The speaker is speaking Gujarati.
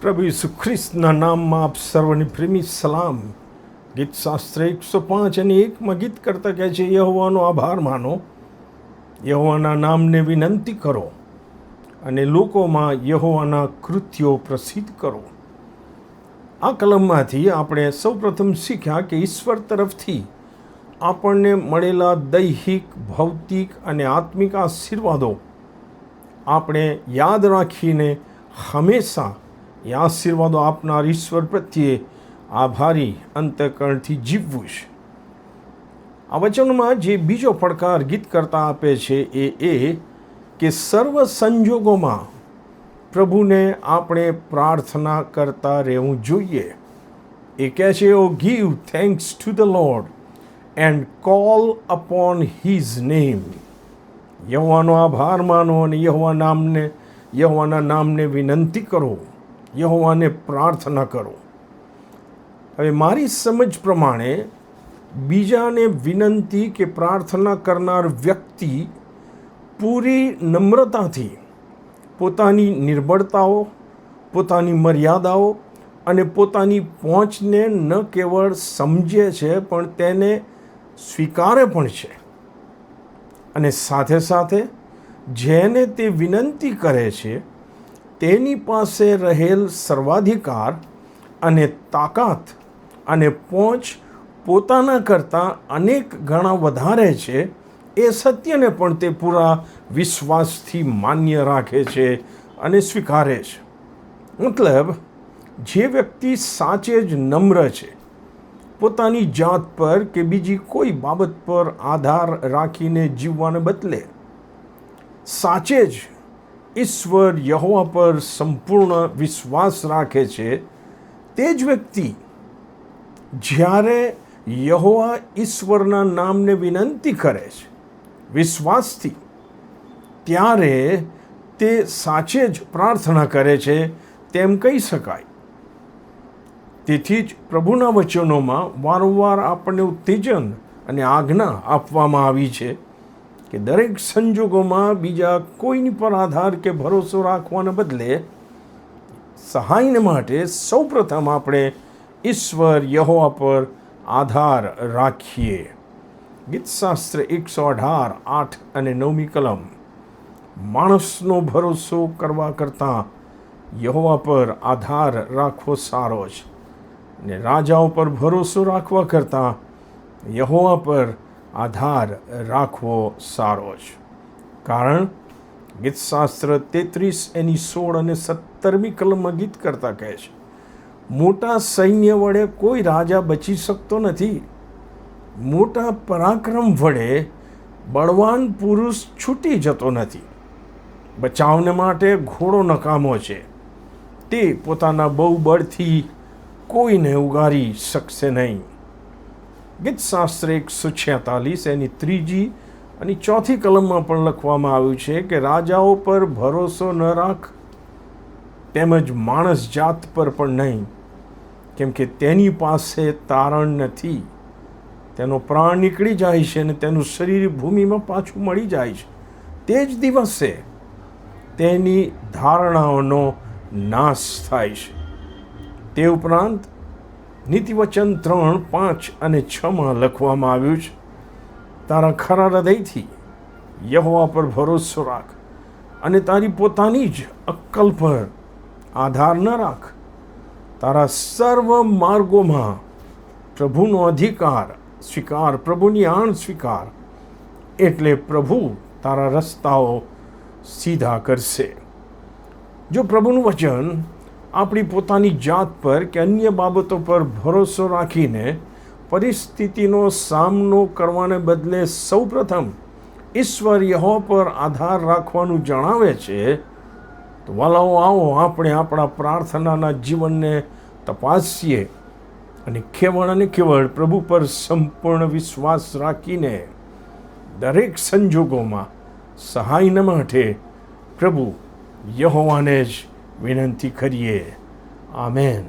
પ્રભુ ઈસુ ખ્રિસ્તના નામમાં આપ સર્વને પ્રેમી સલામ. ગીત શાસ્ત્ર 105 અને 1માં ગીત કરતા કહે છે, યહોવાનો આભાર માનો, યહોવાના નામને વિનંતી કરો અને લોકોમાં યહોવાના કૃત્યો પ્રસિદ્ધ કરો. આ કલમમાંથી આપણે સૌપ્રથમ શીખ્યા કે ઈશ્વર તરફથી આપણને મળેલા દૈહિક, ભૌતિક અને આત્મિક આશીર્વાદો આપણે યાદ રાખીને હંમેશા એ આશીર્વાદો આપનાર ઈશ્વર પ્રત્યે આભારી અંતઃકરણથી જીવવું છે. આ વચનમાં જે બીજો પડકાર ગીત કરતા આપે છે એ કે સર્વ સંજોગોમાં પ્રભુને આપણે પ્રાર્થના કરતા રહેવું જોઈએ. એ કહે છે, O give thanks to the Lord and call upon his name. યહોવાનો આભાર માનો અને યહોવાના નામને વિનંતી કરો, યહોવાને પ્રાર્થના કરો. હવે મારી સમજ પ્રમાણે બીજાને વિનંતી કે પ્રાર્થના કરનાર વ્યક્તિ પૂરી નમ્રતાથી પોતાની નિર્બળતાઓ, પોતાની મર્યાદાઓ અને પોતાની પહોંચને ન કેવળ સમજે છે પણ તેને સ્વીકારે પણ છે. અને સાથે સાથે જેને તે વિનંતી કરે છે તેની પાસે રહેલ સર્વાધિકાર અને તાકાત અને પહોંચ પોતાના કરતાં અનેક ગણા વધારે છે એ સત્યને પણ તે પૂરા વિશ્વાસથી માન્ય રાખે છે અને સ્વીકારે છે. મતલબ, જે વ્યક્તિ સાચે જ નમ્ર છે, પોતાની જાત પર કે બીજી કોઈ બાબત પર આધાર રાખીને જીવવાને બદલે સાચે જ ઈશ્વર યહોવા પર સંપૂર્ણ વિશ્વાસ રાખે છે, તે જ વ્યક્તિ જ્યારે યહોવા ઈશ્વરના નામને વિનંતી કરે છે વિશ્વાસથી, ત્યારે તે સાચે જ પ્રાર્થના કરે છે તેમ કહી શકાય. તેથી જ પ્રભુના વચનોમાં વારંવાર આપણને ઉત્તેજન અને આજ્ઞા આપવામાં આવી છે કે દરેક સંજોગોમાં બીજા કોઈની પર આધાર કે ભરોસો રાખવાને બદલે સહાયને માટે સૌપ્રથમ આપણે ઈશ્વર યહોવા પર આધાર રાખીએ. ગીતશાસ્ત્ર 118, 8 અને 9મી કલમ. માણસનો ભરોસો કરવા કરતાં યહોવા પર આધાર રાખવો સારો છે, અને રાજાઓ પર ભરોસો રાખવા કરતાં યહોવા પર આધાર રાખવો સારો છે. કારણ ગીતશાસ્ત્ર 33 એની 16 અને 17મી કલમમાં ગીત કરતા કહે છે, મોટા સૈન્ય વડે કોઈ રાજા બચી શકતો નથી, મોટા પરાક્રમ વડે બળવાન પુરુષ છૂટી જતો નથી. બચાવને માટે ઘોડો નકામો છે, તે પોતાના બહુ બળથી કોઈને ઉગારી શકશે નહીં. ગીતશાસ્ત્ર 146 એની 3જી અને 4થી કલમમાં પણ લખવામાં આવ્યું છે કે રાજાઓ પર ભરોસો ન રાખ, તેમજ માણસ જાત પર પણ નહીં, કેમ કે તેની પાસે તારણ નથી. તેનો પ્રાણ નીકળી જાય છે અને તેનું શરીર ભૂમિમાં પાછું મળી જાય છે. તે જ દિવસે તેની ધારણાઓનો નાશ થાય છે. તે ઉપરાંત નીતિવચન 3, 5 અને 6માં લખવામાં આવ્યું છે, તારા ખરા હૃદયથી યહોવા પર ભરોસો રાખ અને તારી પોતાની જ અક્કલ પર આધાર ન રાખ. તારા સર્વ માર્ગોમાં પ્રભુનો અધિકાર સ્વીકાર, પ્રભુની આણ સ્વીકાર, એટલે પ્રભુ તારા રસ્તાઓ સીધા કરશે. જો પ્રભુનું વચન આપણી પોતાની જાત પર કે અન્ય બાબતો પર ભરોસો રાખીને પરિસ્થિતિનો સામનો કરવાને બદલે સૌપ્રથમ ઈશ્વર યહોવા પર આધાર રાખવાનું જણાવે છે, તો વાલાઓ, આવો આપણે આપણા પ્રાર્થનાના જીવનને તપાસીએ અને કેવળ પ્રભુ પર સંપૂર્ણ વિશ્વાસ રાખીને દરેક સંજોગોમાં સહાયને માટે પ્રભુ યહોવાને જ વિનંતી કરીએ. આમેન.